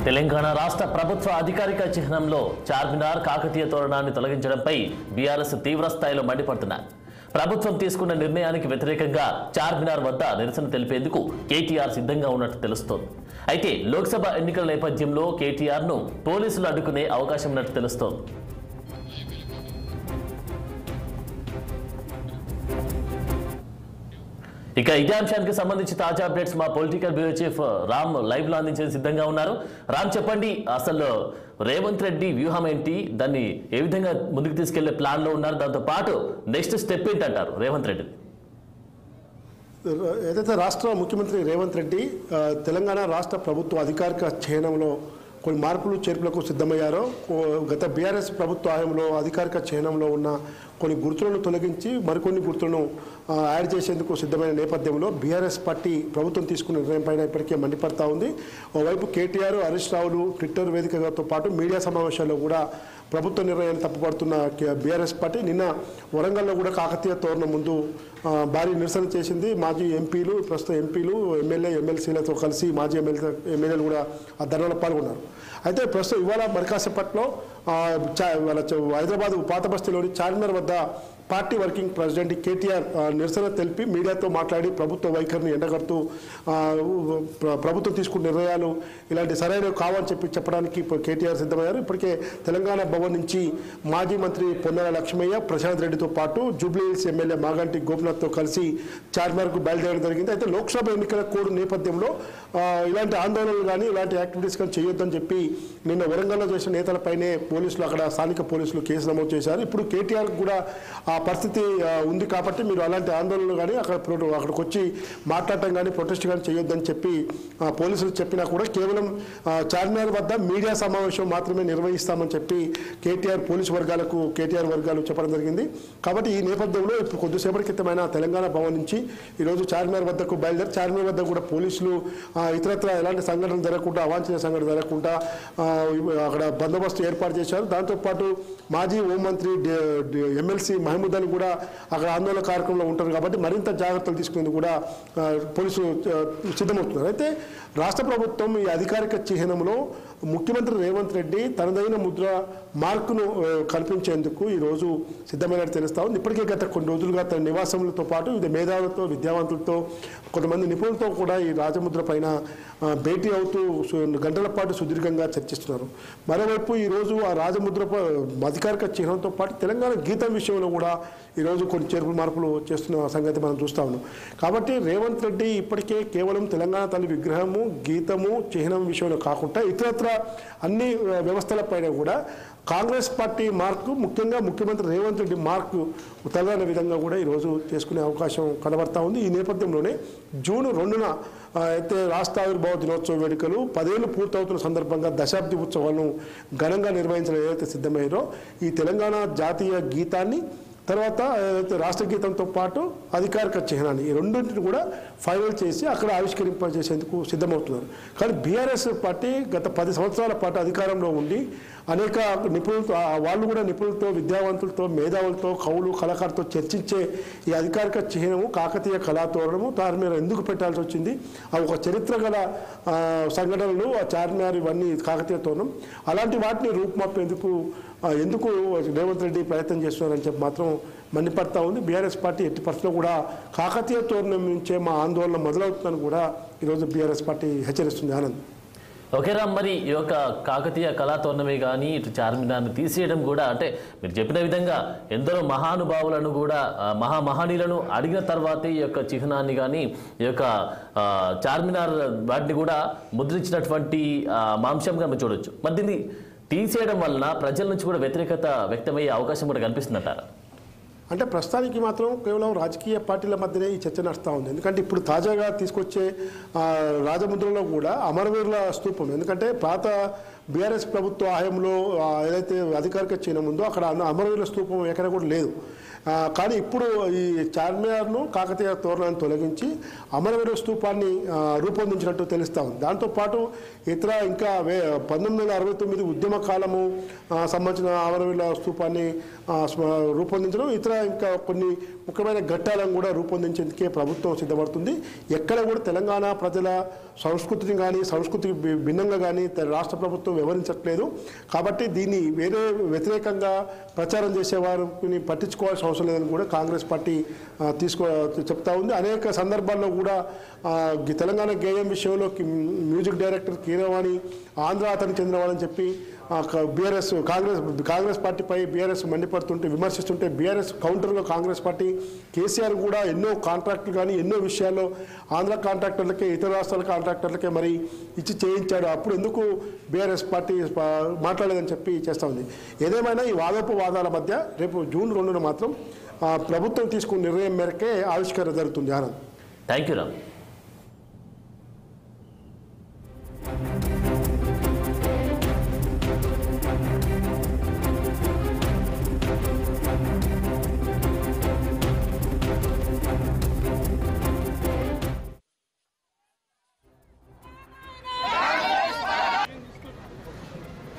తెలంగాణ రాష్ట్ర ప్రభుత్వ అధికారిక చిహ్నంలో చార్మినార్ కాకతీయ తోరణాన్ని తొలగించడంపై బీఆర్ఎస్ తీవ్ర స్థాయిలో మండిపడుతున్నారు. ప్రభుత్వం తీసుకున్న నిర్ణయానికి వ్యతిరేకంగా చార్మినార్ వద్ద నిరసన తెలిపేందుకు కేటీఆర్ సిద్ధంగా ఉన్నట్టు తెలుస్తోంది. అయితే లోక్సభ ఎన్నికల నేపథ్యంలో కేటీఆర్ను పోలీసులు అడ్డుకునే అవకాశం ఉన్నట్టు తెలుస్తోంది. ఇక ఇదే అంశానికి సంబంధించి తాజా అప్డేట్స్ మా political bureau chief Ram live లో అందించే సిద్ధంగా ఉన్నారు. రామ్, చెప్పండి, అసలు రేవంత్ రెడ్డి వ్యూహం ఏంటి, దాన్ని ఏ విధంగా ముందుకు తీసుకెళ్లే ప్లాన్ లో ఉన్నారు, దాంతో పాటు నెక్స్ట్ స్టెప్ ఏంటంటారు రేవంత్ రెడ్డి? ఏదైతే రాష్ట్ర ముఖ్యమంత్రి రేవంత్ రెడ్డి తెలంగాణ రాష్ట్ర ప్రభుత్వ అధికారిక చిహ్నంలో కొన్ని మార్పులు చేర్పులకు సిద్ధమయ్యారో, గత బీఆర్ఎస్ ప్రభుత్వ హయాంలో అధికారిక చిహ్నంలో ఉన్న కొన్ని గుర్తులను తొలగించి మరికొన్ని గుర్తులను యాడ్ చేసేందుకు సిద్ధమైన నేపథ్యంలో బీఆర్ఎస్ పార్టీ ప్రభుత్వం తీసుకున్న నిర్ణయం పైన ఇప్పటికే మండిపడతా ఉంది. ఓవైపు కేటీఆర్, హరీష్ రావులు ట్విట్టర్ వేదికతో పాటు మీడియా సమావేశాల్లో కూడా ప్రభుత్వ నిర్ణయాన్ని తప్పుపడుతున్న బీఆర్ఎస్ పార్టీ నిన్న వరంగల్లో కూడా కాకతీయ తోరణం ముందు భారీ నిరసన చేసింది. మాజీ ఎంపీలు, ప్రస్తుత ఎంపీలు, ఎమ్మెల్యే, ఎమ్మెల్సీలతో కలిసి మాజీ ఎమ్మెల్యేలు కూడా ఆ ధర్నాలో పాల్గొన్నారు. అయితే ప్రస్తుతం ఇవాళ మరికాసేపట్లో హైదరాబాద్ పాత బస్తీలోని చార్మినార్ వద్ద పార్టీ వర్కింగ్ ప్రెసిడెంట్ కేటీఆర్ నిరసన తెలిపి మీడియాతో మాట్లాడి ప్రభుత్వ వైఖరిని ఎండగడుతూ ప్రభుత్వం తీసుకున్న నిర్ణయాలు ఇలాంటి సరైనవి కావని చెప్పడానికి కేటీఆర్ సిద్ధమయ్యారు. ఇప్పటికే తెలంగాణ భవన్ నుంచి మాజీ మంత్రి పొన్నాల లక్ష్మయ్య, ప్రశాంత్ రెడ్డితో పాటు జూబ్లీహిల్స్ ఎమ్మెల్యే మాగంటి గోపినాథ్తో కలిసి చార్మినార్కు బయలుదేరడం జరిగింది. అయితే లోక్సభ ఎన్నికల కోడ్ నేపథ్యంలో ఇలాంటి ఆందోళనలు కానీ ఇలాంటి యాక్టివిటీస్ కానీ చేయొద్దని చెప్పి నిన్న వరంగల్లో చేసిన నేతలపైనే పోలీసులు, అక్కడ స్థానిక పోలీసులు కేసు నమోదు చేశారు. ఇప్పుడు కేటీఆర్ కూడా ఆ పరిస్థితి ఉంది కాబట్టి మీరు అలాంటి ఆందోళనలు కానీ అక్కడికి వచ్చి మాట్లాడటం కానీ ప్రొటెస్ట్ కానీ చేయొద్దని చెప్పి పోలీసులు చెప్పినా కూడా కేవలం చార్మినార్ వద్ద మీడియా సమావేశం మాత్రమే నిర్వహిస్తామని చెప్పి కేటీఆర్ వర్గాలు చెప్పడం జరిగింది. కాబట్టి ఈ నేపథ్యంలో ఇప్పుడు కొద్దిసేపటి క్రితమైన తెలంగాణ భవన్ నుంచి ఈరోజు చార్మినార్ వద్దకు బయలుదేరి చార్మినార్ వద్ద కూడా పోలీసులు ఇతరత్ర ఎలాంటి సంఘటనలు జరగకుండా, అవాంఛనీయ సంఘటన జరగకుండా అక్కడ బందోబస్తు ఏర్పాటు చేశారు. దాంతోపాటు మాజీ హోంమంత్రి ఎమ్మెల్సీ మహమూద్ అని కూడా అక్కడ ఆందోళన కార్యక్రమంలో ఉంటారు కాబట్టి మరింత జాగ్రత్తలు తీసుకునేందుకు కూడా పోలీసులు సిద్ధమవుతున్నారు. అయితే రాష్ట్ర ప్రభుత్వం ఈ అధికారిక చిహ్నంలో ముఖ్యమంత్రి రేవంత్ రెడ్డి తనదైన ముద్ర మార్కును కల్పించేందుకు ఈరోజు సిద్ధమైనట్టు తెలుస్తా ఉంది. ఇప్పటికే గత కొన్ని రోజులుగా తన నివాసములతో పాటు ఇది మేధావులతో, విద్యావంతులతో, కొంతమంది నిపుణులతో కూడా ఈ రాజముద్ర పైన భేటీ అవుతూ గంటల పాటు సుదీర్ఘంగా చర్చిస్తున్నారు. మరోవైపు ఈరోజు ఆ రాజముద్ర అధికారిక చిహ్నంతో పాటు తెలంగాణ గీతం విషయంలో కూడా ఈరోజు కొన్ని చేర్పులు మార్పులు చేస్తున్న సంగతి మనం చూస్తా ఉన్నాం. కాబట్టి రేవంత్ రెడ్డి ఇప్పటికే కేవలం తెలంగాణ తల్లి విగ్రహము, గీతము, చిహ్నం విషయంలో కాకుండా ఇతరత్ర అన్ని వ్యవస్థలపైన కూడా కాంగ్రెస్ పార్టీ మార్కు, ముఖ్యంగా ముఖ్యమంత్రి రేవంత్ రెడ్డి మార్కు తలదైన విధంగా కూడా ఈరోజు చేసుకునే అవకాశం కనబడతా ఉంది. ఈ నేపథ్యంలోనే జూన్ 2న అయితే రాష్ట్ర ఆవిర్భావ దినోత్సవ వేడుకలు 10 ఏళ్లు పూర్తవుతున్న సందర్భంగా దశాబ్ది ఉత్సవాలను ఘనంగా నిర్వహించడం ఏదైతే సిద్ధమయ్యారో ఈ తెలంగాణ జాతీయ గీతాన్ని, తర్వాత రాష్ట్ర గీతంతో పాటు అధికారిక చిహ్నాన్ని, ఈ రెండింటిని కూడా ఫైనల్ చేసి అక్కడ ఆవిష్కరింపజేసేందుకు సిద్ధమవుతున్నారు. కానీ బీఆర్ఎస్ పార్టీ గత 10 సంవత్సరాల పాటు అధికారంలో ఉండి అనేక నిపుణులతో, వాళ్ళు కూడా నిపుణులతో, విద్యావంతులతో, మేధావులతో, కవులు, కళాకారులతో చర్చించే ఈ అధికారిక చిహ్నము కాకతీయ కళాతోరణము చార్మినార్ ఎందుకు పెట్టాల్సి వచ్చింది, అవి ఒక చరిత్ర గల సంఘటనలు, ఆ చార్మినార్ ఇవన్నీ కాకతీయ తోరణం, అలాంటి వాటిని రూపుమాపేందుకు ఎందుకు రేవంత్ రెడ్డి ప్రయత్నం చేస్తున్నారని చెప్పి మాత్రం మండిపడతా ఉంది. బీఆర్ఎస్ పార్టీ ఎట్టి పరిస్థితుల్లో కూడా కాకతీయ తోరణం నుంచే మా ఆందోళన మొదలవుతుందని కూడా ఈరోజు బీఆర్ఎస్ పార్టీ హెచ్చరిస్తుంది. ఆనంద్, ఓకే రామ్, మరి ఈ యొక్క కాకతీయ కళాతోరణమే కానీ ఇటు చార్మినార్ని తీసేయడం కూడా, అంటే మీరు చెప్పిన విధంగా ఎందరో మహానుభావులను కూడా, మహానీయులను అడిగిన తర్వాతే ఈ యొక్క చిహ్నాన్ని కానీ ఈ యొక్క చార్మినార్ వాటిని కూడా ముద్రించినటువంటి అంశంగా మనం చూడొచ్చు. మరి దీన్ని తీసేయడం వలన ప్రజల నుంచి కూడా వ్యతిరేకత వ్యక్తమయ్యే అవకాశం కూడా కనిపిస్తుందంటారా? అంటే ప్రస్తుతానికి మాత్రం కేవలం రాజకీయ పార్టీల మధ్యనే ఈ చర్చ నడుస్తూ ఉంది. ఎందుకంటే ఇప్పుడు తాజాగా తీసుకొచ్చే రాజముద్రలో కూడా అమరవీరుల స్తూపం, ఎందుకంటే పాత బీఆర్ఎస్ ప్రభుత్వ హయాంలో ఏదైతే అధికారిక చిహ్నం ఉందో అక్కడ అమరవీరుల స్తూపం ఎక్కడ కూడా లేదు. కానీ ఇప్పుడు ఈ చార్మినార్ను కాకతీయ తోరణాన్ని తొలగించి అమరవీరుల స్తూపాన్ని రూపొందించినట్టు తెలుస్తూ ఉంది. దాంతోపాటు ఇతర ఇంకా 1969 ఉద్యమ కాలము సంబంధించిన అమరవీరుల స్తూపాన్ని రూపొందించడం, ఇతర ఇంకా కొన్ని ముఖ్యమైన ఘట్టాలను కూడా రూపొందించేందుకే ప్రభుత్వం సిద్ధపడుతుంది. ఎక్కడ కూడా తెలంగాణ ప్రజల సంస్కృతిని కానీ సంస్కృతికి భిన్నంగా కానీ రాష్ట్ర ప్రభుత్వం వ్యవహరించట్లేదు. కాబట్టి దీన్ని వేరే వ్యతిరేకంగా ప్రచారం చేసేవారిని పట్టించుకోవాల్సిన అవసరం లేదని కూడా కాంగ్రెస్ పార్టీ చెప్తా ఉంది. అనేక సందర్భాల్లో కూడా తెలంగాణ గేయం విషయంలో మ్యూజిక్ డైరెక్టర్ కీరవాణి ఆంధ్ర అతనికి చెందినవాడని చెప్పి కాంగ్రెస్ పార్టీపై బీఆర్ఎస్ మండిపడుతుంటే విమర్శిస్తుంటే బీఆర్ఎస్ కౌంటర్లో కాంగ్రెస్ పార్టీ కేసీఆర్ కూడా ఎన్నో కాంట్రాక్టులు కానీ ఎన్నో విషయాల్లో ఆంధ్ర కాంట్రాక్టర్లకే ఇతర రాష్ట్రాల కాంట్రాక్టర్లకే మరి ఇచ్చి చేయించాడు. అప్పుడు ఎందుకు బీఆర్ఎస్ పార్టీ మాట్లాడలేదని చెప్పి చేస్తూ ఉంది. ఏదేమైనా ఈ వాదోపవాదాల మధ్య రేపు జూన్ 2న మాత్రం ప్రభుత్వం తీసుకున్న నిర్ణయం మేరకే ఆవిష్కరణ జరుగుతుంది. Anand, thank you Ram.